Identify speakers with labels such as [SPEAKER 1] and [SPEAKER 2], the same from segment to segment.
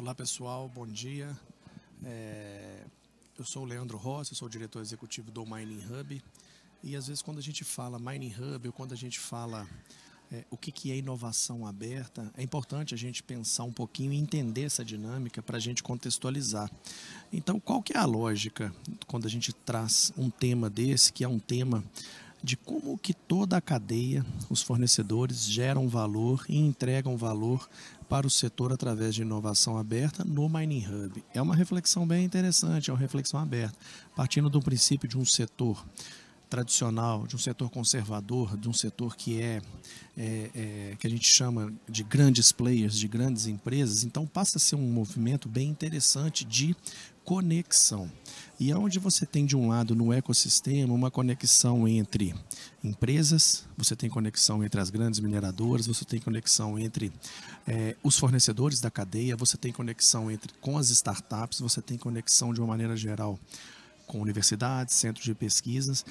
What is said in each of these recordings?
[SPEAKER 1] Olá pessoal, bom dia. Eu sou o Leandro Rossi, eu sou o diretor executivo do Mining Hub. E às vezes quando a gente fala Mining Hub ou quando a gente fala o que é inovação aberta, é importante a gente pensar um pouquinho e entender essa dinâmica para a gente contextualizar. Então, qual que é a lógica quando a gente traz um tema desse, que é um tema de como que toda a cadeia, os fornecedores, geram valor e entregam valor para o setor através de inovação aberta no Mining Hub. É uma reflexão bem interessante, é uma reflexão aberta, partindo do princípio de um setor tradicional, de um setor conservador, de um setor que que a gente chama de grandes players, de grandes empresas. Então passa a ser um movimento bem interessante de conexão. E é onde você tem de um lado no ecossistema uma conexão entre empresas, você tem conexão entre as grandes mineradoras, você tem conexão entre os fornecedores da cadeia, você tem conexão com as startups, você tem conexão de uma maneira geral com universidades, centros de pesquisas.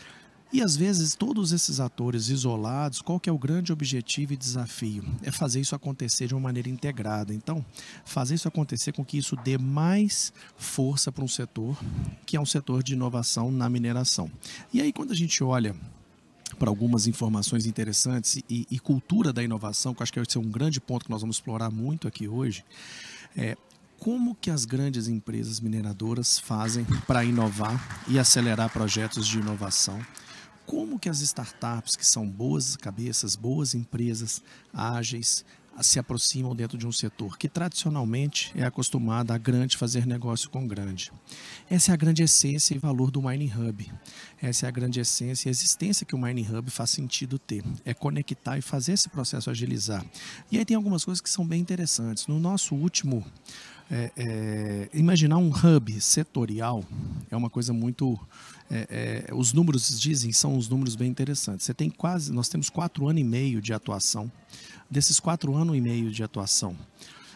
[SPEAKER 1] E às vezes todos esses atores isolados, qual que é o grande objetivo e desafio? É fazer isso acontecer de uma maneira integrada. Então, fazer isso acontecer com que isso dê mais força para um setor, que é um setor de inovação na mineração. E aí quando a gente olha para algumas informações interessantes e cultura da inovação, que eu acho que vai ser um grande ponto que nós vamos explorar muito aqui hoje, como que as grandes empresas mineradoras fazem para inovar e acelerar projetos de inovação? Como que as startups, que são boas cabeças, boas empresas, ágeis, se aproximam dentro de um setor que tradicionalmente é acostumado a grande fazer negócio com grande? Essa é a grande essência e valor do Mining Hub. Essa é a grande essência e existência que o Mining Hub faz sentido ter. É conectar e fazer esse processo agilizar. E aí tem algumas coisas que são bem interessantes. No nosso último imaginar um hub setorial é uma coisa muito... os números dizem, são uns números bem interessantes. Nós temos 4 anos e meio de atuação. Desses 4 anos e meio de atuação,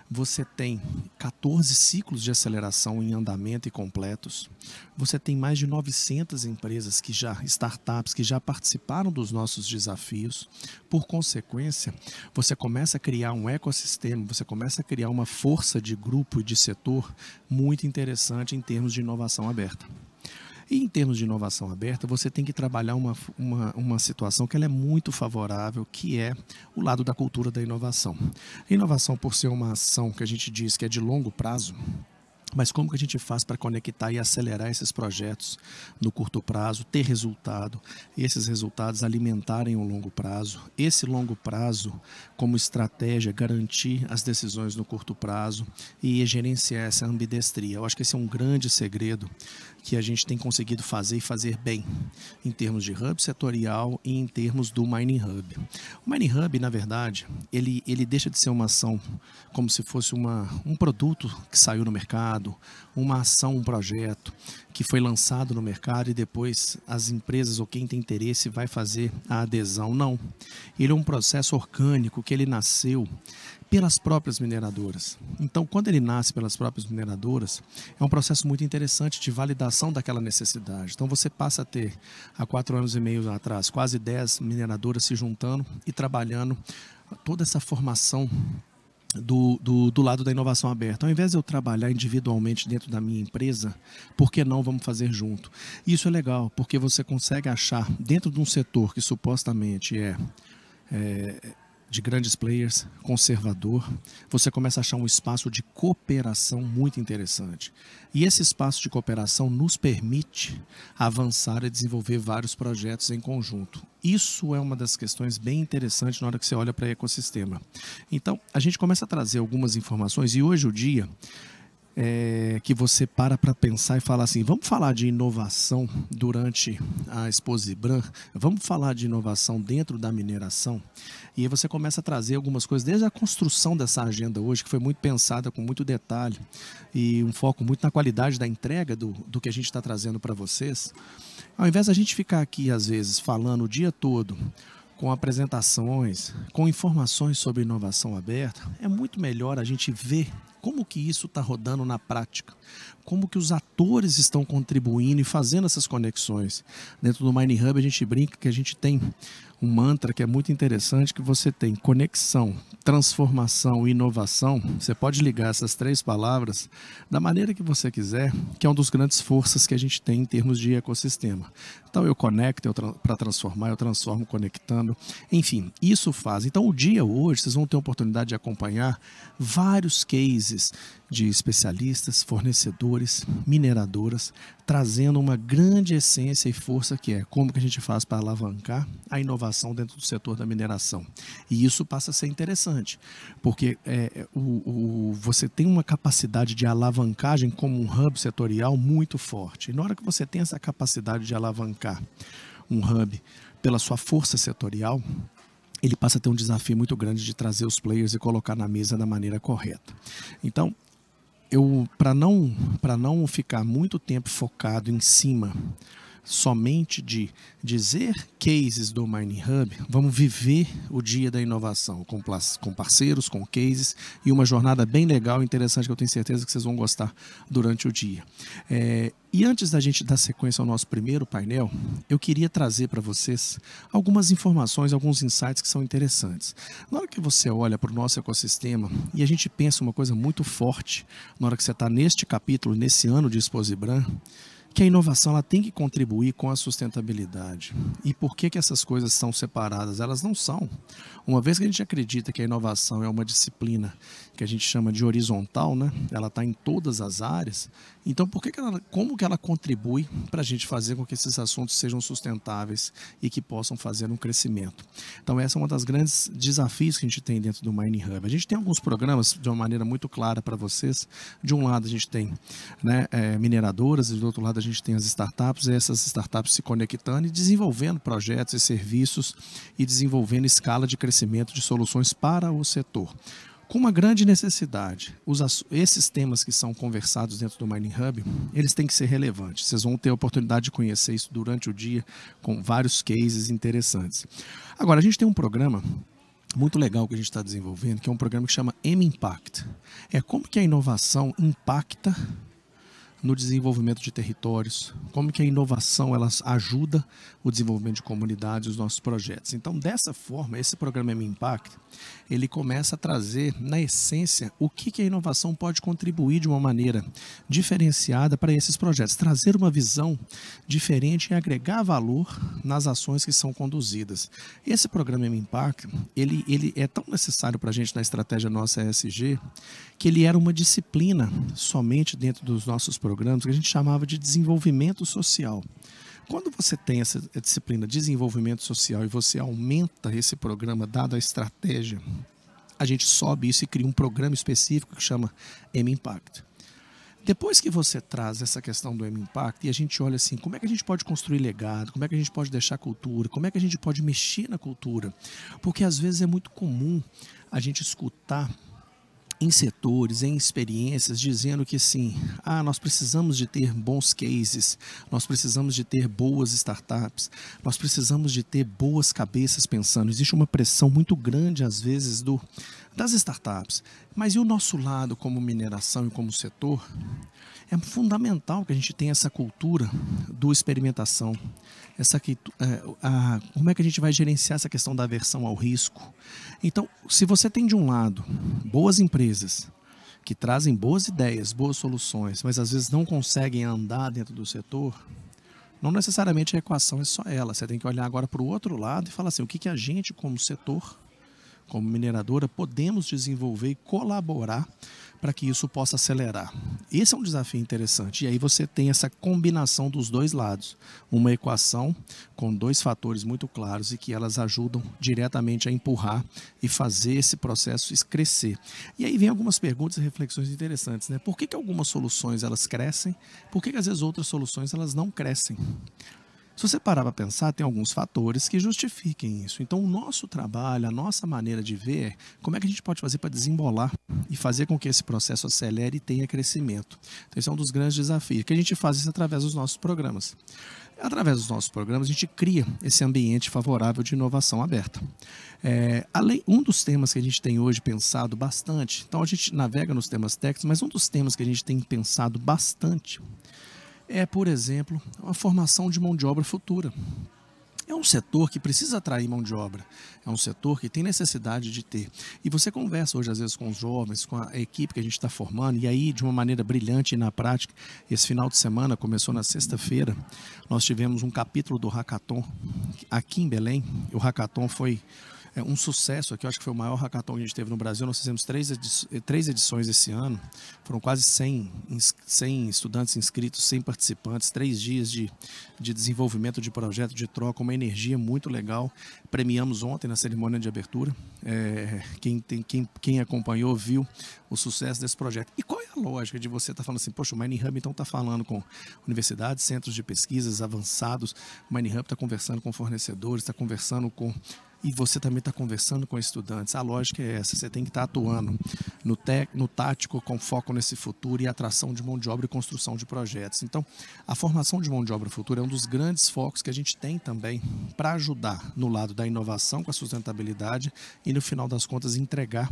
[SPEAKER 1] você tem 14 ciclos de aceleração em andamento e completos. Você tem mais de 900 empresas, startups, que já participaram dos nossos desafios. Por consequência, você começa a criar um ecossistema, você começa a criar uma força de grupo e de setor muito interessante em termos de inovação aberta. E em termos de inovação aberta, você tem que trabalhar uma situação que ela é muito favorável, que é o lado da cultura da inovação. A inovação, por ser uma ação que a gente diz que é de longo prazo, mas como que a gente faz para conectar e acelerar esses projetos no curto prazo, ter resultado, e esses resultados alimentarem o longo prazo, esse longo prazo como estratégia garantir as decisões no curto prazo e gerenciar essa ambidestria. Eu acho que esse é um grande segredo que a gente tem conseguido fazer e fazer bem em termos de hub setorial e em termos do Mining Hub. O Mining Hub, na verdade, ele deixa de ser uma ação como se fosse um produto que saiu no mercado, uma ação, um projeto que foi lançado no mercado e depois as empresas ou quem tem interesse vai fazer a adesão. Não. Ele é um processo orgânico que ele nasceu pelas próprias mineradoras. Então, quando ele nasce pelas próprias mineradoras, é um processo muito interessante de validação daquela necessidade. Então, você passa a ter, há 4 anos e meio atrás, quase 10 mineradoras se juntando e trabalhando toda essa formação do lado da inovação aberta. Ao invés de eu trabalhar individualmente dentro da minha empresa, por que não vamos fazer junto? Isso é legal, porque você consegue achar dentro de um setor que supostamente de grandes players, conservador, você começa a achar um espaço de cooperação muito interessante. E esse espaço de cooperação nos permite avançar e desenvolver vários projetos em conjunto. Isso é uma das questões bem interessantes na hora que você olha para o ecossistema. Então, a gente começa a trazer algumas informações e hoje o dia que você para pensar e fala assim, vamos falar de inovação durante a Exposibran, vamos falar de inovação dentro da mineração, e aí você começa a trazer algumas coisas, desde a construção dessa agenda hoje, que foi muito pensada, com muito detalhe, e um foco muito na qualidade da entrega do que a gente está trazendo para vocês. Ao invés da gente ficar aqui, às vezes, falando o dia todo, com apresentações, com informações sobre inovação aberta, é muito melhor a gente ver como que isso está rodando na prática, como que os atores estão contribuindo e fazendo essas conexões. Dentro do Mining Hub a gente brinca que a gente tem um mantra que é muito interessante, que você tem conexão, transformação e inovação. Você pode ligar essas três palavras da maneira que você quiser, que é uma das grandes forças que a gente tem em termos de ecossistema. Então eu conecto para transformar, eu transformo conectando, enfim, isso faz. Então o dia hoje, vocês vão ter a oportunidade de acompanhar vários cases de especialistas, fornecedores, mineradoras, trazendo uma grande essência e força que é como que a gente faz para alavancar a inovação dentro do setor da mineração. E isso passa a ser interessante, porque você tem uma capacidade de alavancagem como um hub setorial muito forte. E na hora que você tem essa capacidade de alavancar um hub pela sua força setorial, ele passa a ter um desafio muito grande de trazer os players e colocar na mesa da maneira correta. Então, para não ficar muito tempo focado em cima somente de dizer cases do Mining Hub, vamos viver o dia da inovação com parceiros, com cases e uma jornada bem legal e interessante que eu tenho certeza que vocês vão gostar durante o dia. E antes da gente dar sequência ao nosso primeiro painel, eu queria trazer para vocês algumas informações, alguns insights que são interessantes. Na hora que você olha para o nosso ecossistema e a gente pensa uma coisa muito forte, na hora que você está neste capítulo, nesse ano de Exposibram, que a inovação ela tem que contribuir com a sustentabilidade. E por que essas coisas são separadas? Elas não são. Uma vez que a gente acredita que a inovação é uma disciplina que a gente chama de horizontal, né? Ela está em todas as áreas, então como que ela contribui para a gente fazer com que esses assuntos sejam sustentáveis e que possam fazer um crescimento? Então essa é uma das grandes desafios que a gente tem dentro do Mining Hub. A gente tem alguns programas de uma maneira muito clara para vocês. De um lado a gente tem, né, mineradoras, e do outro lado a gente tem as startups, e essas startups se conectando e desenvolvendo projetos e serviços e desenvolvendo escala de crescimento de soluções para o setor. Com uma grande necessidade, esses temas que são conversados dentro do Mining Hub, eles têm que ser relevantes. Vocês vão ter a oportunidade de conhecer isso durante o dia, com vários cases interessantes. Agora, a gente tem um programa muito legal que a gente está desenvolvendo, que é um programa que chama M-Impact. É como que a inovação impacta no desenvolvimento de territórios, como que a inovação ela ajuda o desenvolvimento de comunidades e os nossos projetos. Então, dessa forma, esse programa M-Impact, ele começa a trazer, na essência, o que a inovação pode contribuir de uma maneira diferenciada para esses projetos, trazer uma visão diferente e agregar valor nas ações que são conduzidas. Esse programa M-Impact, ele é tão necessário para a gente na estratégia nossa ESG, que ele era uma disciplina somente dentro dos nossos programas que a gente chamava de desenvolvimento social. Quando você tem essa disciplina de desenvolvimento social e você aumenta esse programa dado a estratégia, a gente sobe isso e cria um programa específico que chama M-Impact. Depois que você traz essa questão do M-Impact e a gente olha assim, como é que a gente pode construir legado, como é que a gente pode deixar cultura, como é que a gente pode mexer na cultura, porque às vezes é muito comum a gente escutar em setores, em experiências, dizendo que sim, nós precisamos de ter bons cases, nós precisamos de ter boas startups, nós precisamos de ter boas cabeças pensando. Existe uma pressão muito grande, às vezes, das startups. Mas e o nosso lado como mineração e como setor? É fundamental que a gente tenha essa cultura do experimentação. Como é que a gente vai gerenciar essa questão da aversão ao risco? Então, se você tem de um lado boas empresas que trazem boas ideias, boas soluções, mas às vezes não conseguem andar dentro do setor, não necessariamente a equação é só ela. Você tem que olhar agora para o outro lado e falar assim, o que a gente como setor, como mineradora, podemos desenvolver e colaborar para que isso possa acelerar. Esse é um desafio interessante. E aí você tem essa combinação dos dois lados. Uma equação com dois fatores muito claros e que elas ajudam diretamente a empurrar e fazer esse processo crescer. E aí vem algumas perguntas e reflexões interessantes, né? Por que algumas soluções elas crescem? Por que às vezes outras soluções elas não crescem? Se você parar para pensar, tem alguns fatores que justifiquem isso. Então, o nosso trabalho, a nossa maneira de ver é como é que a gente pode fazer para desembolar e fazer com que esse processo acelere e tenha crescimento. Então, esse é um dos grandes desafios, que a gente faz isso através dos nossos programas. Através dos nossos programas, a gente cria esse ambiente favorável de inovação aberta. Um dos temas que a gente tem hoje pensado bastante, então a gente navega nos temas técnicos, mas um dos temas que a gente tem pensado bastante é, por exemplo, a formação de mão de obra futura. É um setor que precisa atrair mão de obra, é um setor que tem necessidade de ter. E você conversa hoje, às vezes, com os jovens, com a equipe que a gente está formando, e aí, de uma maneira brilhante e na prática, esse final de semana, começou na sexta-feira, nós tivemos um capítulo do Hackathon aqui em Belém. O Hackathon foi um sucesso aqui, eu acho que foi o maior hackathon que a gente teve no Brasil. Nós fizemos três edições esse ano, foram quase 100 estudantes inscritos, 100 participantes, 3 dias de desenvolvimento de projeto, de troca, uma energia muito legal. Premiamos ontem na cerimônia de abertura. Quem acompanhou viu o sucesso desse projeto. E qual é a lógica de você estar falando assim, poxa, o Mining Hub então está falando com universidades, centros de pesquisas avançados, o Mining Hub está conversando com fornecedores, está conversando com... E você também está conversando com estudantes. A lógica é essa, você tem que estar atuando no tático, com foco nesse futuro e atração de mão de obra e construção de projetos. Então, a formação de mão de obra futura é um dos grandes focos que a gente tem também para ajudar no lado da inovação com a sustentabilidade e, no final das contas, entregar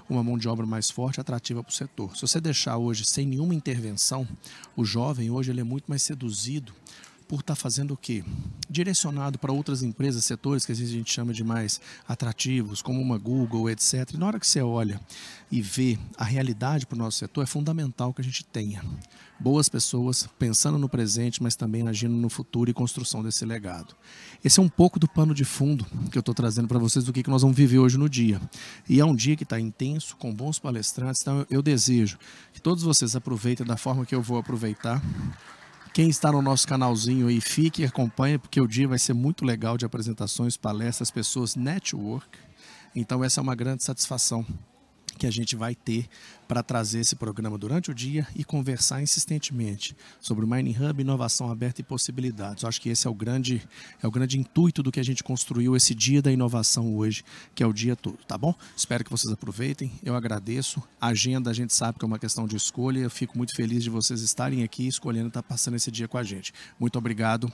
[SPEAKER 1] uma mão de obra mais forte e atrativa para o setor. Se você deixar hoje sem nenhuma intervenção, o jovem hoje ele é muito mais seduzido por estar fazendo o quê? Direcionado para outras empresas, setores que às vezes a gente chama de mais atrativos, como uma Google, etc. E na hora que você olha e vê a realidade para o nosso setor, é fundamental que a gente tenha boas pessoas pensando no presente, mas também agindo no futuro e construção desse legado. Esse é um pouco do pano de fundo que eu estou trazendo para vocês do que nós vamos viver hoje no dia. E é um dia que está intenso, com bons palestrantes, então eu desejo que todos vocês aproveitem da forma que eu vou aproveitar. Quem está no nosso canalzinho aí, fique e acompanhe, porque o dia vai ser muito legal de apresentações, palestras, pessoas, network. Então essa é uma grande satisfação que a gente vai ter para trazer esse programa durante o dia e conversar insistentemente sobre o Mining Hub, inovação aberta e possibilidades. Eu acho que esse é o grande intuito do que a gente construiu esse dia da inovação hoje, que é o dia todo, tá bom? Espero que vocês aproveitem, eu agradeço. A agenda a gente sabe que é uma questão de escolha, eu fico muito feliz de vocês estarem aqui escolhendo estar passando esse dia com a gente. Muito obrigado.